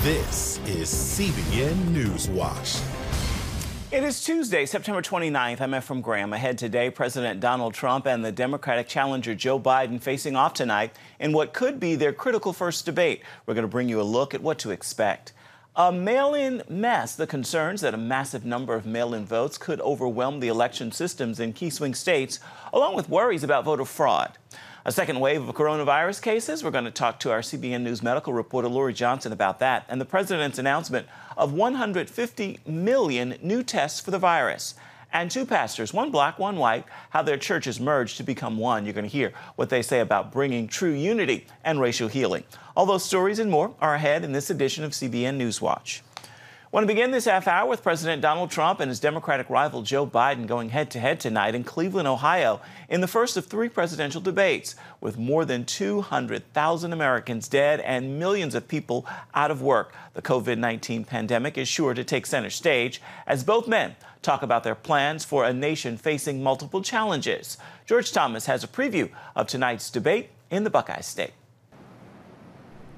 This is CBN NewsWatch. It is Tuesday, September 29th. I'm Ephraim Graham. Ahead today, President Donald Trump and the Democratic challenger Joe Biden facing off tonight in what could be their critical first debate. We're going to bring you a look at what to expect. A mail-in mess. The concerns that a massive number of mail-in votes could overwhelm the election systems in key swing states, along with worries about voter fraud. A second wave of coronavirus cases. We're going to talk to our CBN News medical reporter Lori Johnson about that, and the president's announcement of 150 million new tests for the virus. And two pastors, one black, one white, how their churches merged to become one. You're going to hear what they say about bringing true unity and racial healing. All those stories and more are ahead in this edition of CBN NewsWatch. I want to begin this half hour with President Donald Trump and his Democratic rival Joe Biden going head-to-head tonight in Cleveland, Ohio, in the first of three presidential debates, with more than 200,000 Americans dead and millions of people out of work. The COVID-19 pandemic is sure to take center stage as both men talk about their plans for a nation facing multiple challenges. George Thomas has a preview of tonight's debate in the Buckeye State.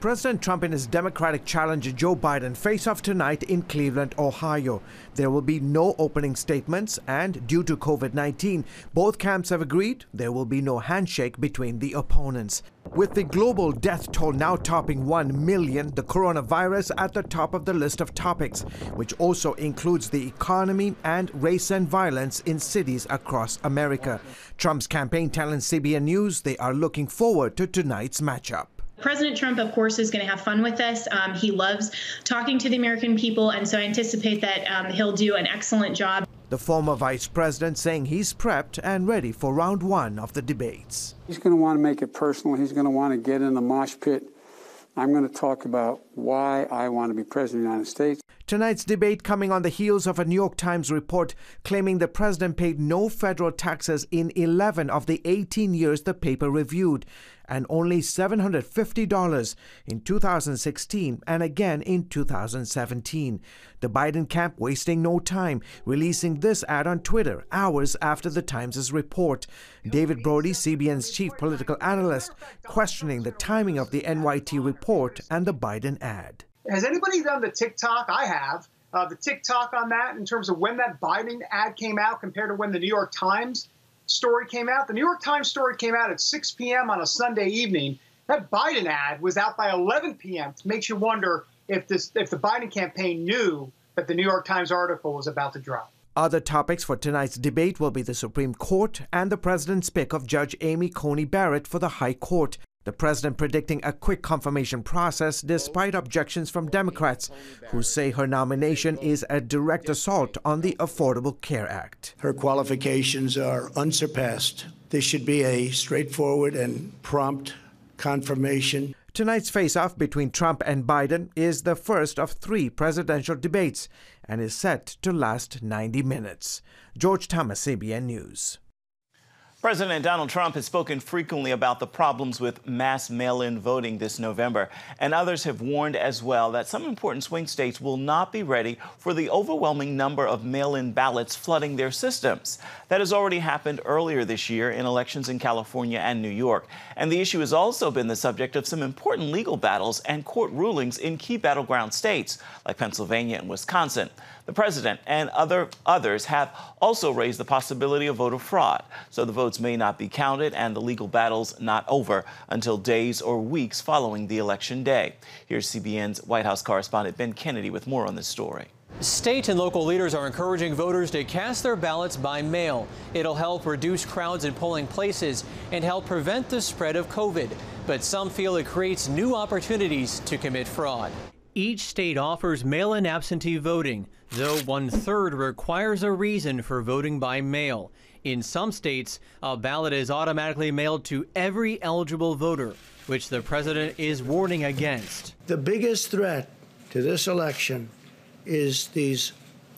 President Trump and his Democratic challenger Joe Biden face off tonight in Cleveland, Ohio. There will be no opening statements, and due to COVID-19, both camps have agreed there will be no handshake between the opponents. With the global death toll now topping 1 million, the coronavirus at the top of the list of topics, which also includes the economy and race and violence in cities across America. Trump's campaign telling CBN News they are looking forward to tonight's matchup. President Trump, of course, is going to have fun with this. He loves talking to the American people, and so I anticipate that he'll do an excellent job. The former vice president saying he's prepped and ready for round one of the debates. He's going to want to make it personal. He's going to want to get in the mosh pit. I'm going to talk about why I want to be president of the United States. Tonight's debate coming on the heels of a New York Times report claiming the president paid no federal taxes in 11 of the 18 years the paper reviewed, and only $750 in 2016 and again in 2017. The Biden camp wasting no time, releasing this ad on Twitter hours after the Times' report. David Brody, CBN's chief political analyst, questioning the timing of the NYT report and the Biden ad. Has anybody done the TikTok? I have. The TikTok on that in terms of when that Biden ad came out compared to when the New York Times story came out. The New York Times story came out at 6 p.m. on a Sunday evening. That Biden ad was out by 11 p.m. It makes you wonder if the Biden campaign knew that the New York Times article was about to drop. Other topics for tonight's debate will be the Supreme Court and the president's pick of Judge Amy Coney Barrett for the High Court. The president predicting a quick confirmation process despite objections from Democrats who say her nomination is a direct assault on the Affordable Care Act. Her qualifications are unsurpassed. This should be a straightforward and prompt confirmation. Tonight's face-off between Trump and Biden is the first of three presidential debates and is set to last 90 minutes. George Thomas, CBN News. President Donald Trump has spoken frequently about the problems with mass mail-in voting this November, and others have warned as well that some important swing states will not be ready for the overwhelming number of mail-in ballots flooding their systems. That has already happened earlier this year in elections in California and New York, and the issue has also been the subject of some important legal battles and court rulings in key battleground states like Pennsylvania and Wisconsin. The president and others have also raised the possibility of voter fraud, so the votes may not be counted and the legal battle's not over until days or weeks following the election day. Here's CBN's White House correspondent Ben Kennedy with more on this story. State and local leaders are encouraging voters to cast their ballots by mail. It'll help reduce crowds in polling places and help prevent the spread of COVID. But some feel it creates new opportunities to commit fraud. Each state offers mail-in absentee voting, though 1/3 requires a reason for voting by mail. In some states, a ballot is automatically mailed to every eligible voter, which the president is warning against. The biggest threat to this election is these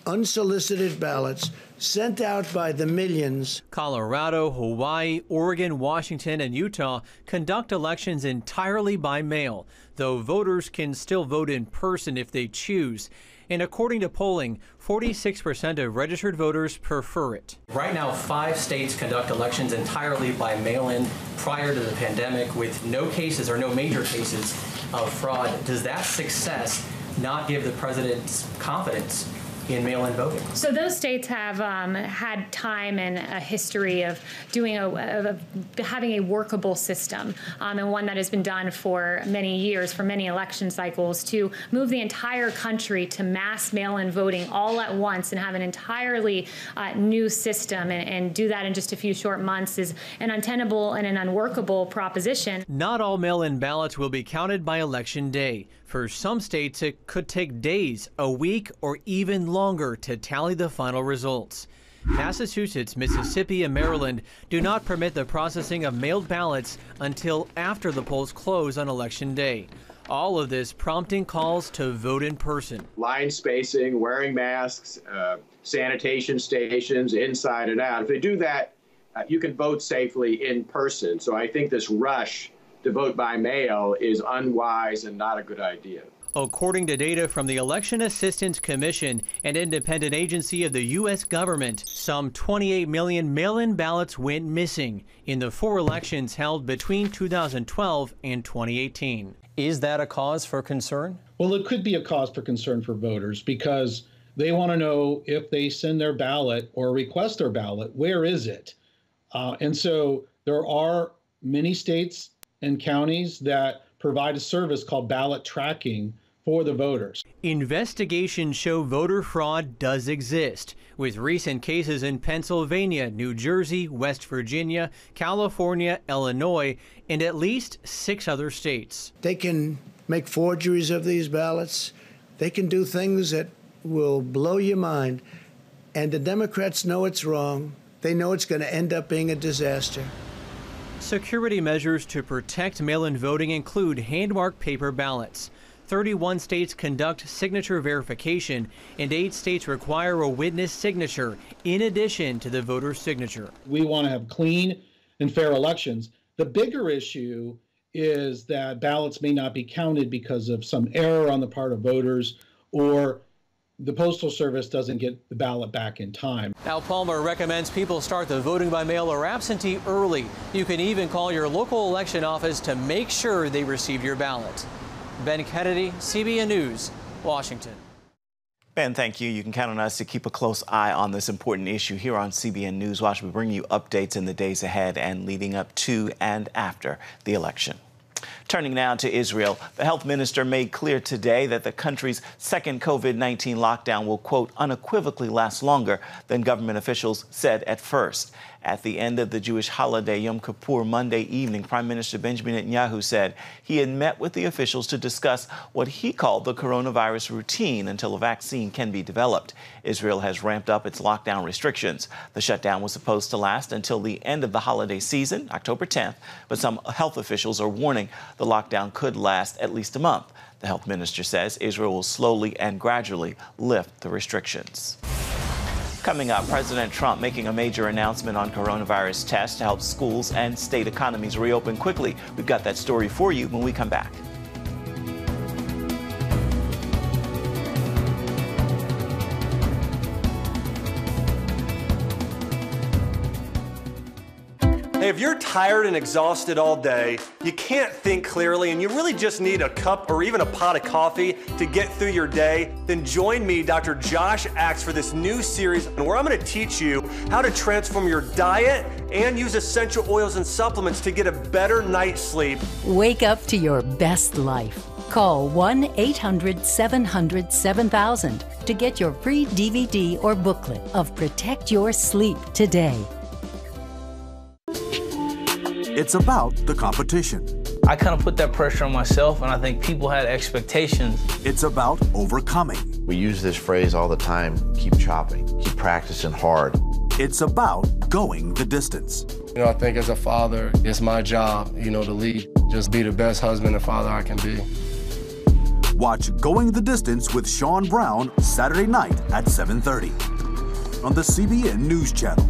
unsolicited ballots sent out by the millions. Colorado, Hawaii, Oregon, Washington, and Utah conduct elections entirely by mail, though voters can still vote in person if they choose. And according to polling, 46% of registered voters prefer it. Right now, 5 states conduct elections entirely by mail-in prior to the pandemic with no cases or no major cases of fraud. Does that success not give the president confidence in mail-in voting? So those states have had time and a history of doing having a workable system, and one that has been done for many years, for many election cycles, to move the entire country to mass mail-in voting all at once and have an entirely new system, and do that in just a few short months is an untenable and an unworkable proposition. Not all mail-in ballots will be counted by Election Day. For some states, it could take days, a week, or even longer to tally the final results. Massachusetts, Mississippi, and Maryland do not permit the processing of mailed ballots until after the polls close on Election Day. All of this prompting calls to vote in person. Line spacing, wearing masks, sanitation stations, inside and out. If they do that, you can vote safely in person. So I think this rush to vote by mail is unwise and not a good idea. According to data from the Election Assistance Commission, an independent agency of the U.S. government, some 28 million mail-in ballots went missing in the 4 elections held between 2012 and 2018. Is that a cause for concern? Well, it could be a cause for concern for voters because they want to know if they send their ballot or request their ballot, where is it? And so there are many states and counties that provide a service called ballot tracking for the voters. Investigations show voter fraud does exist, with recent cases in Pennsylvania, New Jersey, West Virginia, California, Illinois, and at least 6 other states. They can make forgeries of these ballots. They can do things that will blow your mind. And the Democrats know it's wrong. They know it's going to end up being a disaster. Security measures to protect mail-in voting include hand-marked paper ballots. 31 states conduct signature verification, and 8 states require a witness signature in addition to the voter's signature. We want to have clean and fair elections. The bigger issue is that ballots may not be counted because of some error on the part of voters, or the Postal Service doesn't get the ballot back in time. Al Palmer recommends people start the voting by mail or absentee early. You can even call your local election office to make sure they receive your ballot. Ben Kennedy, CBN News, Washington. Ben, thank you. You can count on us to keep a close eye on this important issue here on CBN NewsWatch. We bring you updates in the days ahead and leading up to and after the election. Turning now to Israel, the health minister made clear today that the country's second COVID-19 lockdown will, quote, unequivocally last longer than government officials said at first. At the end of the Jewish holiday Yom Kippur Monday evening, Prime Minister Benjamin Netanyahu said he had met with the officials to discuss what he called the coronavirus routine until a vaccine can be developed. Israel has ramped up its lockdown restrictions. The shutdown was supposed to last until the end of the holiday season, October 10th, but some health officials are warning the lockdown could last at least a month. The health minister says Israel will slowly and gradually lift the restrictions. Coming up, President Trump making a major announcement on coronavirus tests to help schools and state economies reopen quickly. We've got that story for you when we come back. Hey, if you're tired and exhausted all day, you can't think clearly, and you really just need a cup or even a pot of coffee to get through your day, then join me, Dr. Josh Axe, for this new series where I'm going to teach you how to transform your diet and use essential oils and supplements to get a better night's sleep. Wake up to your best life. Call 1-800-700-7000 to get your free DVD or booklet of Protect Your Sleep today. It's about the competition. I kind of put that pressure on myself, and I think people had expectations. It's about overcoming. We use this phrase all the time, keep chopping, keep practicing hard. It's about going the distance. You know, I think as a father, it's my job, to lead. Just be the best husband and father I can be. Watch Going the Distance with Sean Brown Saturday night at 7:30 on the CBN News Channel.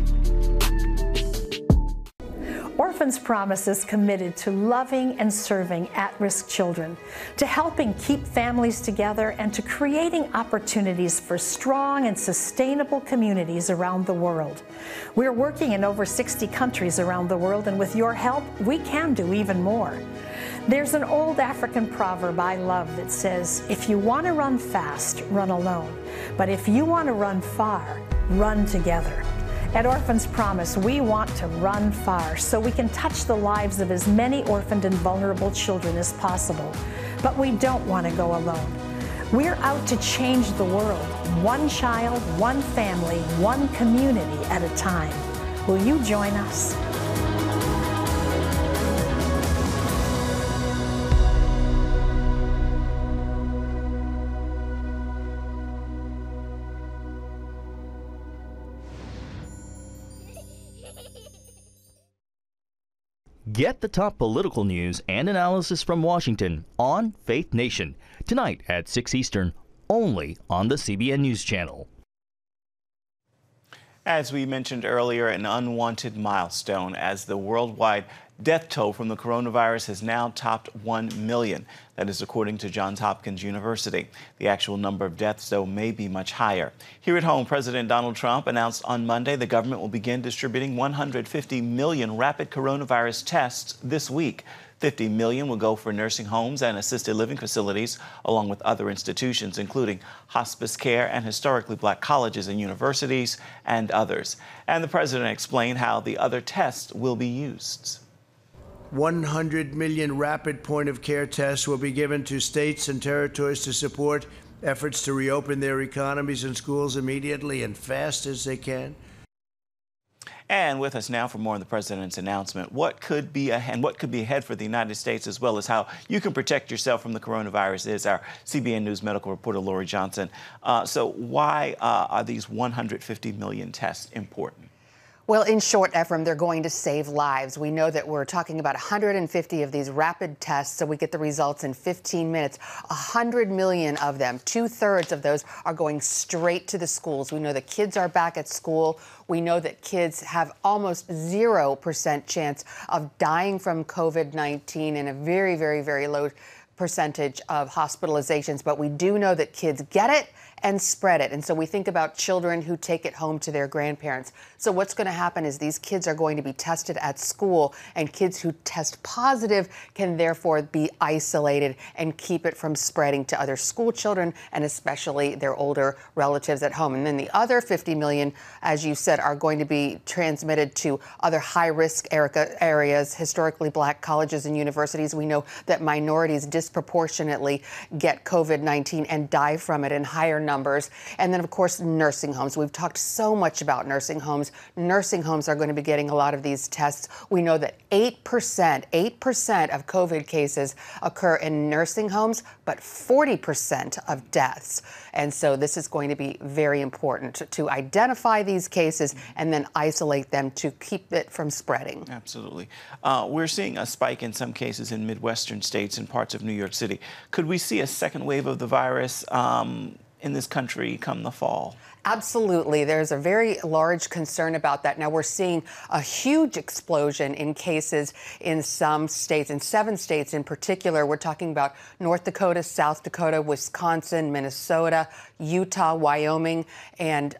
Orphans Promise is committed to loving and serving at-risk children, to helping keep families together, and to creating opportunities for strong and sustainable communities around the world. We're working in over 60 countries around the world, and with your help, we can do even more. There's an old African proverb I love that says, if you want to run fast, run alone. But if you want to run far, run together. At Orphans Promise, we want to run far so we can touch the lives of as many orphaned and vulnerable children as possible. But we don't want to go alone. We're out to change the world, one child, one family, one community at a time. Will you join us? Get the top political news and analysis from Washington on Faith Nation, tonight at 6 Eastern, only on the CBN News Channel. As we mentioned earlier, an unwanted milestone as the worldwide death toll from the coronavirus has now topped 1 million. That is according to Johns Hopkins University. The actual number of deaths, though, may be much higher. Here at home, President Donald Trump announced on Monday the government will begin distributing 150 million rapid coronavirus tests this week. 50 million will go for nursing homes and assisted living facilities, along with other institutions, including hospice care and historically black colleges and universities and others. And the president explained how the other tests will be used. 100 million rapid point-of-care tests will be given to states and territories to support efforts to reopen their economies and schools immediately and fast as they can. And with us now for more on the president's announcement, what could be ahead for the United States, as well as how you can protect yourself from the coronavirus, is our CBN News medical reporter, Lori Johnson. So why are these 150 million tests important? Well, in short, Ephraim, they're going to save lives. We know that we're talking about 150 of these rapid tests, so we get the results in 15 minutes. 100 million of them, 2/3 of those, are going straight to the schools. We know that kids are back at school. We know that kids have almost 0% chance of dying from COVID-19 and a very, very, very low percentage of hospitalizations. But we do know that kids get it and spread it. And so we think about children who take it home to their grandparents. So what's going to happen is these kids are going to be tested at school, and kids who test positive can therefore be isolated and keep it from spreading to other school children and especially their older relatives at home. And then the other 50 million, as you said, are going to be transmitted to other high-risk areas, historically black colleges and universities. We know that minorities disproportionately get COVID-19 and die from it in higher numbers. And then, of course, nursing homes. We've talked so much about nursing homes. Nursing homes are going to be getting a lot of these tests. We know that 8% of COVID cases occur in nursing homes, but 40% of deaths. And so this is going to be very important to identify these cases and then isolate them to keep it from spreading. Absolutely. We're seeing a spike in some cases in Midwestern states and parts of New York City. Could we see a second wave of the virus in this country come the fall? Absolutely. There's a very large concern about that. Now, we're seeing a huge explosion in cases in some states, in 7 states in particular. We're talking about North Dakota, South Dakota, Wisconsin, Minnesota, Utah, Wyoming, and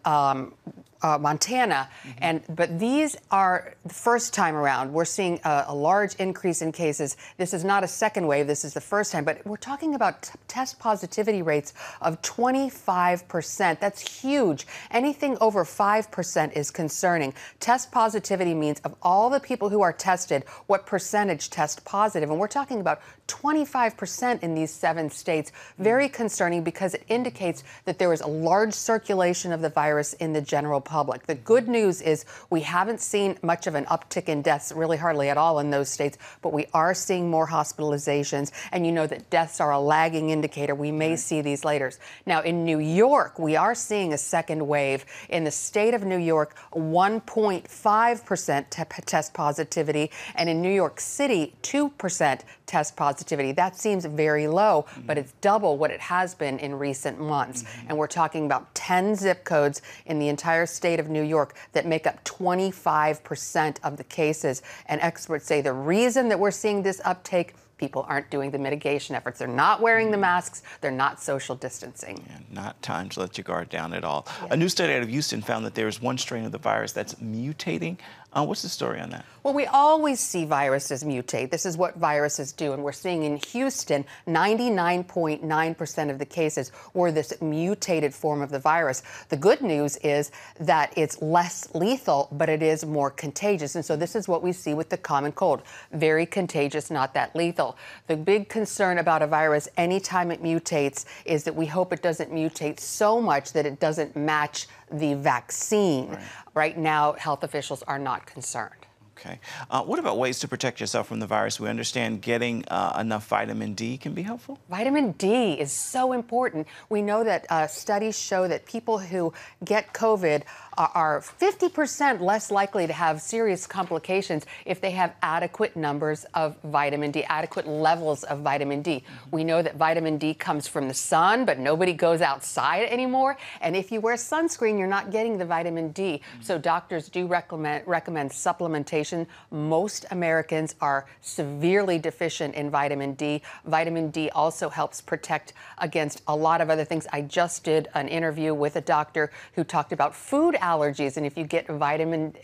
Montana. But these are the first time around. We're seeing a large increase in cases. This is not a second wave. This is the first time. But we're talking about test positivity rates of 25%. That's huge. Anything over 5% is concerning. Test positivity means of all the people who are tested, what percentage test positive. And we're talking about 25% in these 7 states. Very concerning because it indicates that there is a large circulation of the virus in the general public. The good news is we haven't seen much of an uptick in deaths, really hardly at all in those states, but we are seeing more hospitalizations. And you know that deaths are a lagging indicator. We may see these later. Now, in New York, we are seeing a second wave. In the state of New York, 1.5% test positivity, and in New York City, 2% test positivity. That seems very low, but it's double what it has been in recent months. And we're talking about 10 zip codes in the entire state of New York that make up 25% of the cases. And experts say the reason that we're seeing this uptake, people aren't doing the mitigation efforts. They're not wearing the masks. They're not social distancing. Yeah, not time to let your guard down at all. Yeah. A new study out of Houston found that there is one strain of the virus that's mutating What's the story on that? Well, we always see viruses mutate. This is what viruses do. And we're seeing in Houston, 99.9% of the cases were this mutated form of the virus. The good news is that it's less lethal, but it is more contagious. And so this is what we see with the common cold. Very contagious, not that lethal. The big concern about a virus anytime it mutates is that we hope it doesn't mutate so much that it doesn't match the vaccine. Right now, health officials are not concerned. Okay. What about ways to protect yourself from the virus? We understand getting enough vitamin D can be helpful. Vitamin D is so important. We know that studies show that people who get COVID are 50% less likely to have serious complications if they have adequate numbers of vitamin D, adequate levels of vitamin D. We know that vitamin D comes from the sun, but nobody goes outside anymore. And if you wear sunscreen, you're not getting the vitamin D. So doctors do recommend supplementation. Most Americans are severely deficient in vitamin D. Vitamin D also helps protect against a lot of other things. I just did an interview with a doctor who talked about food allergies, and if you get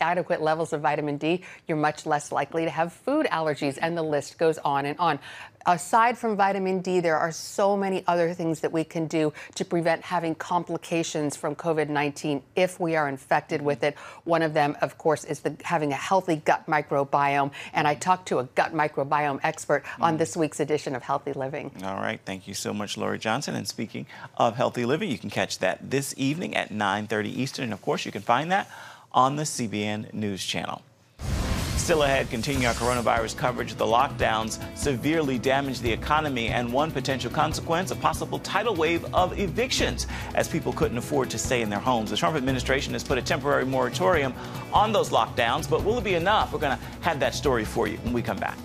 adequate levels of vitamin D, you're much less likely to have food allergies, and the list goes on and on. Aside from vitamin D, there are so many other things that we can do to prevent having complications from COVID-19 if we are infected with it. One of them, of course, is having a healthy gut microbiome, and I talked to a gut microbiome expert on this week's edition of Healthy Living. All right, thank you so much, Lori Johnson. And speaking of Healthy Living, you can catch that this evening at 9:30 Eastern, and of course, you can find that on the CBN News Channel. Still ahead, continue our coronavirus coverage. The lockdowns severely damaged the economy, and one potential consequence, a possible tidal wave of evictions as people couldn't afford to stay in their homes. The Trump administration has put a temporary moratorium on those lockdowns, but will it be enough? We're going to have that story for you when we come back.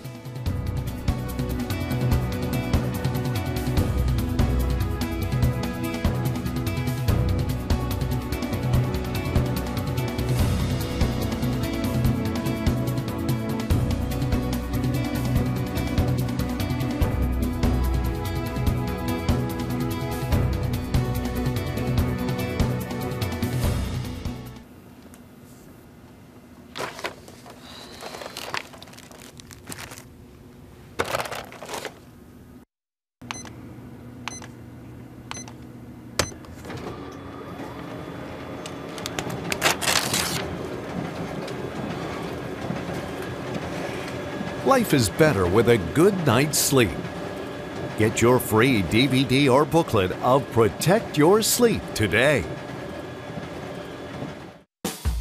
Life is better with a good night's sleep. Get your free DVD or booklet of Protect Your Sleep today.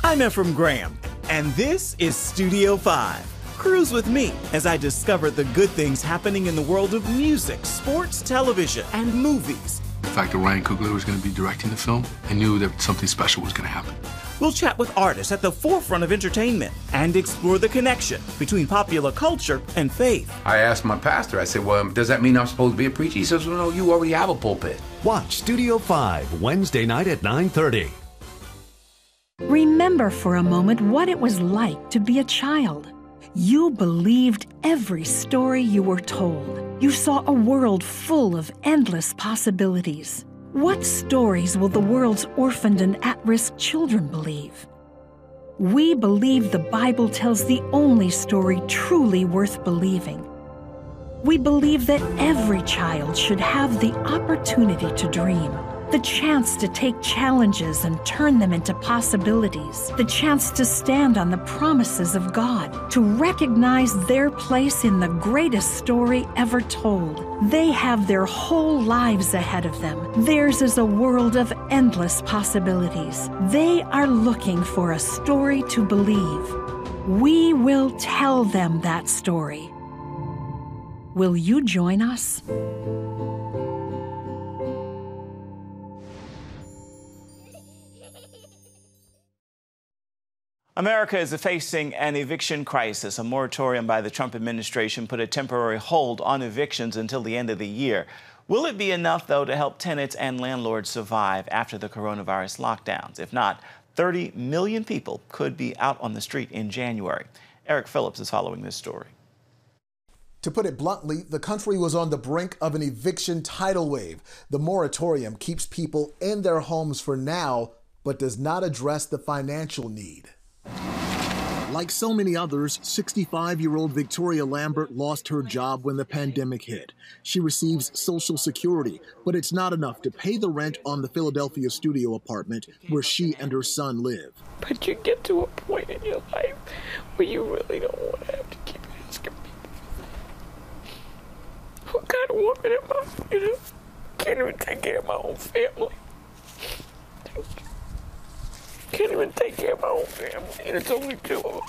I'm Ephraim Graham, and this is Studio 5. Cruise with me as I discover the good things happening in the world of music, sports, television, and movies. The fact that Ryan Coogler was going to be directing the film, I knew that something special was going to happen. We'll chat with artists at the forefront of entertainment and explore the connection between popular culture and faith. I asked my pastor, I said, well, does that mean I'm supposed to be a preacher? He says, well, no, you already have a pulpit. Watch Studio 5 Wednesday night at 9:30. Remember for a moment what it was like to be a child. You believed every story you were told. You saw a world full of endless possibilities. What stories will the world's orphaned and at-risk children believe? We believe the Bible tells the only story truly worth believing. We believe that every child should have the opportunity to dream, the chance to take challenges and turn them into possibilities, the chance to stand on the promises of God, to recognize their place in the greatest story ever told. They have their whole lives ahead of them. Theirs is a world of endless possibilities. They are looking for a story to believe. We will tell them that story. Will you join us? America is facing an eviction crisis. A moratorium by the Trump administration put a temporary hold on evictions until the end of the year. Will it be enough, though, to help tenants and landlords survive after the coronavirus lockdowns? If not, 30 million people could be out on the street in January. Eric Phillips is following this story. To put it bluntly, the country was on the brink of an eviction tidal wave. The moratorium keeps people in their homes for now, but does not address the financial need. Like so many others, 65-year-old Victoria Lambert lost her job when the pandemic hit. She receives Social Security, but it's not enough to pay the rent on the Philadelphia studio apartment where she and her son live. But you get to a point in your life where you really don't want to have to keep asking people, what kind of woman am I? You know, can't even take care of my own family. Can't even take care of my own family, and it's only 2 of them.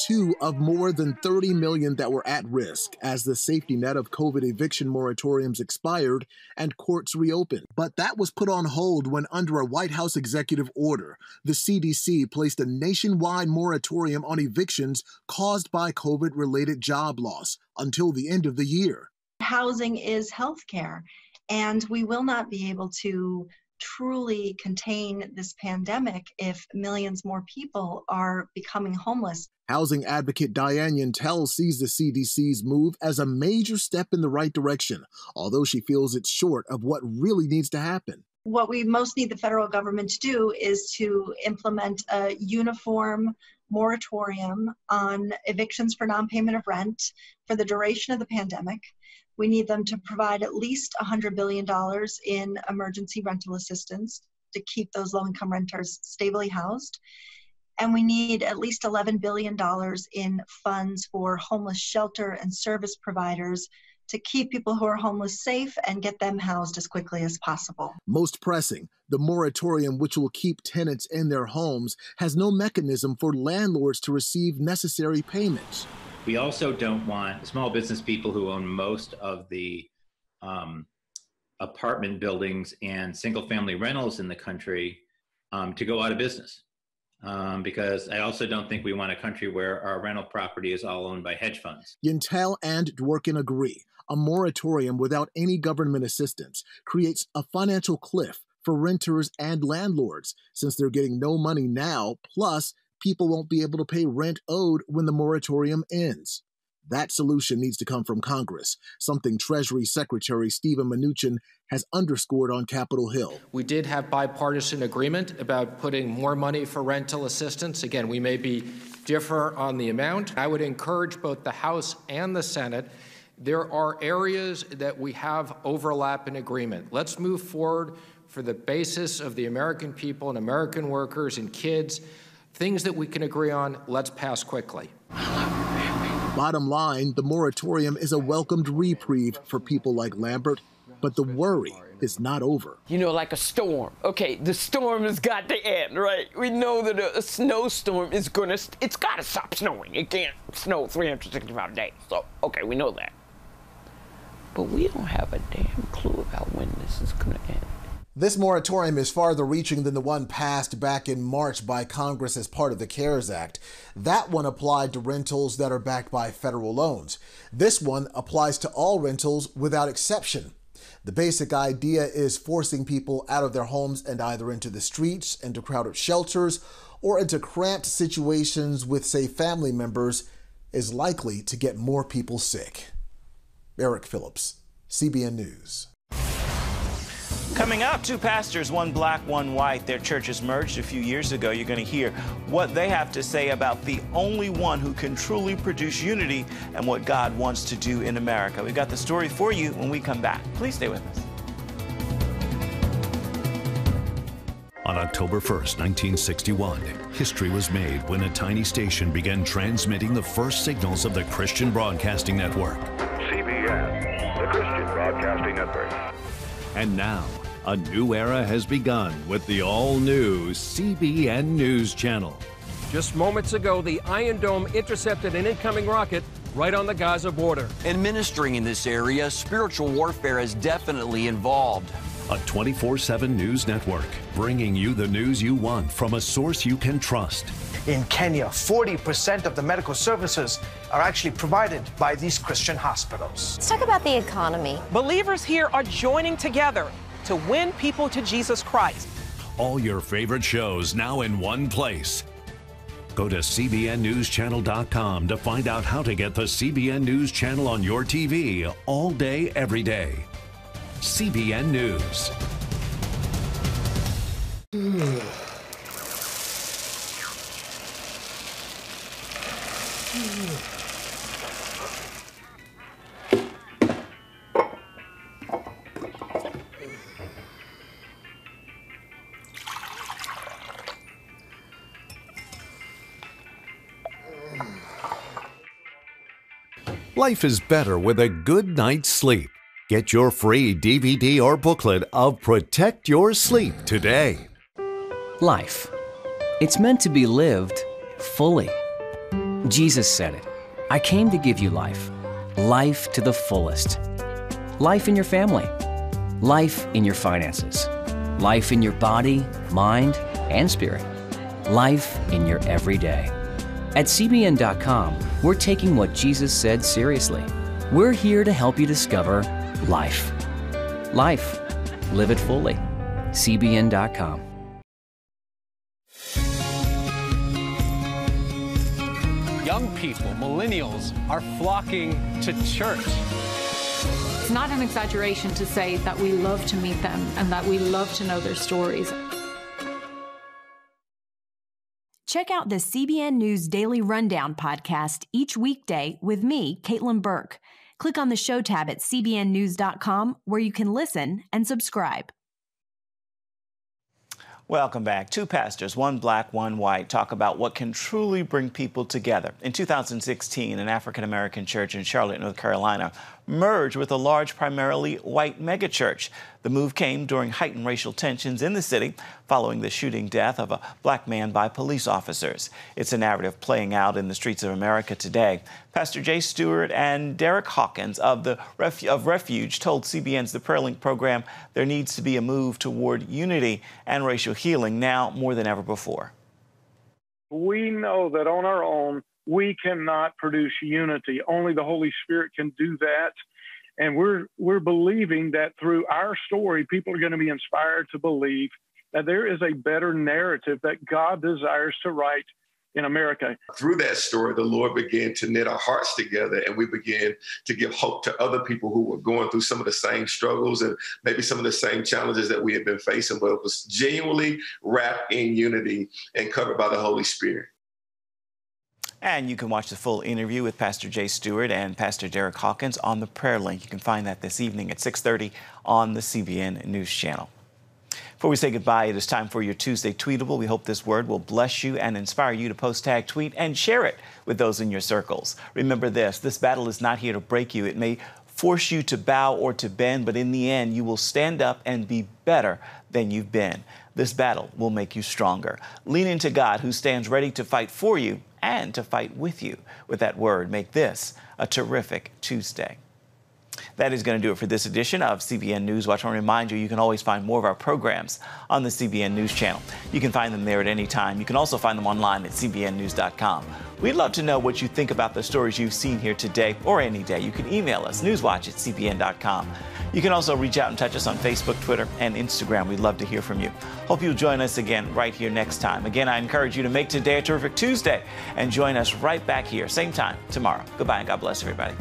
2 of more than 30 million that were at risk as the safety net of COVID eviction moratoriums expired and courts reopened. But that was put on hold when, under a White House executive order, the CDC placed a nationwide moratorium on evictions caused by COVID-related job loss until the end of the year. Housing is healthcare, and we will not be able to truly contain this pandemic if millions more people are becoming homeless. Housing advocate Diane Yantel sees the CDC's move as a major step in the right direction, although she feels it's short of what really needs to happen. What we most need the federal government to do is to implement a uniform moratorium on evictions for non-payment of rent for the duration of the pandemic. We need them to provide at least $100 billion in emergency rental assistance to keep those low-income renters stably housed. And we need at least $11 billion in funds for homeless shelter and service providers to keep people who are homeless safe and get them housed as quickly as possible. Most pressing, the moratorium, which will keep tenants in their homes, has no mechanism for landlords to receive necessary payments. We also don't want small business people who own most of the apartment buildings and single-family rentals in the country to go out of business. Because I also don't think we want a country where our rental property is all owned by hedge funds. Yantel and Dworkin agree. A moratorium without any government assistance creates a financial cliff for renters and landlords, since they're getting no money now, plus people won't be able to pay rent owed when the moratorium ends. That solution needs to come from Congress, something Treasury Secretary Steven Mnuchin has underscored on Capitol Hill. We did have bipartisan agreement about putting more money for rental assistance. Again, we may differ on the amount. I would encourage both the House and the Senate. There are areas that we have overlap in agreement. Let's move forward for the basis of the American people and American workers and kids. Things that we can agree on, let's pass quickly. Bottom line, the moratorium is a welcomed reprieve for people like Lambert, but the worry is not over. You know, like a storm. Okay, the storm has got to end, right? We know that a snowstorm is it's got to stop snowing. It can't snow 365 days. So, okay, we know that. But we don't have a damn clue about when this is going to end. This moratorium is farther reaching than the one passed back in March by Congress as part of the CARES Act. That one applied to rentals that are backed by federal loans. This one applies to all rentals without exception. The basic idea is forcing people out of their homes and either into the streets, into crowded shelters, or into cramped situations with, say, family members is likely to get more people sick. Eric Phillips, CBN News. Coming up, 2 pastors, one black, one white. Their churches merged a few years ago. You're going to hear what they have to say about the only one who can truly produce unity and what God wants to do in America. We've got the story for you when we come back. Please stay with us. On October 1st, 1961, history was made when a tiny station began transmitting the first signals of the Christian Broadcasting Network. CBN, the Christian Broadcasting Network. And now, a new era has begun with the all-new CBN News Channel. Just moments ago, the Iron Dome intercepted an incoming rocket right on the Gaza border. In ministering in this area, spiritual warfare is definitely involved. A 24/7 news network, bringing you the news you want from a source you can trust. In Kenya, 40% of the medical services are actually provided by these Christian hospitals. Let's talk about the economy. Believers here are joining together to win people to Jesus Christ. All your favorite shows now in one place. Go to CBNNewsChannel.com to find out how to get the CBN News Channel on your TV all day, every day. CBN News. Life is better with a good night's sleep. Get your free DVD or booklet of Protect Your Sleep today. Life. It's meant to be lived fully. Jesus said it. I came to give you life. Life to the fullest. Life in your family. Life in your finances. Life in your body, mind, and spirit. Life in your everyday. At CBN.com, we're taking what Jesus said seriously. We're here to help you discover life. Life. Live it fully. CBN.com. Young people, millennials, are flocking to church. It's not an exaggeration to say that we love to meet them and that we love to know their stories. Check out the CBN News Daily Rundown podcast each weekday with me, Caitlin Burke. Click on the show tab at cbnnews.com where you can listen and subscribe. Welcome back. Two pastors, one black, one white, talk about what can truly bring people together. In 2016, an African-American church in Charlotte, North Carolina, merged with a large, primarily white megachurch. The move came during heightened racial tensions in the city following the shooting death of a black man by police officers. It's a narrative playing out in the streets of America today. Pastor Jay Stewart and Derek Hawkins of Refuge told CBN's The Prayer Link program there needs to be a move toward unity and racial healing now more than ever before. We know that on our own, we cannot produce unity. Only the Holy Spirit can do that. And we're believing that through our story, people are going to be inspired to believe that there is a better narrative that God desires to write in America. Through that story, the Lord began to knit our hearts together, and we began to give hope to other people who were going through some of the same struggles and maybe some of the same challenges that we had been facing, but it was genuinely wrapped in unity and covered by the Holy Spirit. And you can watch the full interview with Pastor Jay Stewart and Pastor Derek Hawkins on the Prayer Link. You can find that this evening at 6:30 on the CBN News Channel. Before we say goodbye, it is time for your Tuesday Tweetable. We hope this word will bless you and inspire you to post, tag, tweet, and share it with those in your circles. Remember this battle is not here to break you. It may force you to bow or to bend, but in the end, you will stand up and be better than you've been. This battle will make you stronger. Lean into God, who stands ready to fight for you and to fight with you. With that word, make this a terrific Tuesday. That is going to do it for this edition of CBN News Watch. I want to remind you, you can always find more of our programs on the CBN News Channel. You can find them there at any time. You can also find them online at cbnnews.com. We'd love to know what you think about the stories you've seen here today or any day. You can email us, newswatch@cbn.com. You can also reach out and touch us on Facebook, Twitter, and Instagram. We'd love to hear from you. Hope you'll join us again right here next time. Again, I encourage you to make today a terrific Tuesday and join us right back here, same time tomorrow. Goodbye and God bless everybody.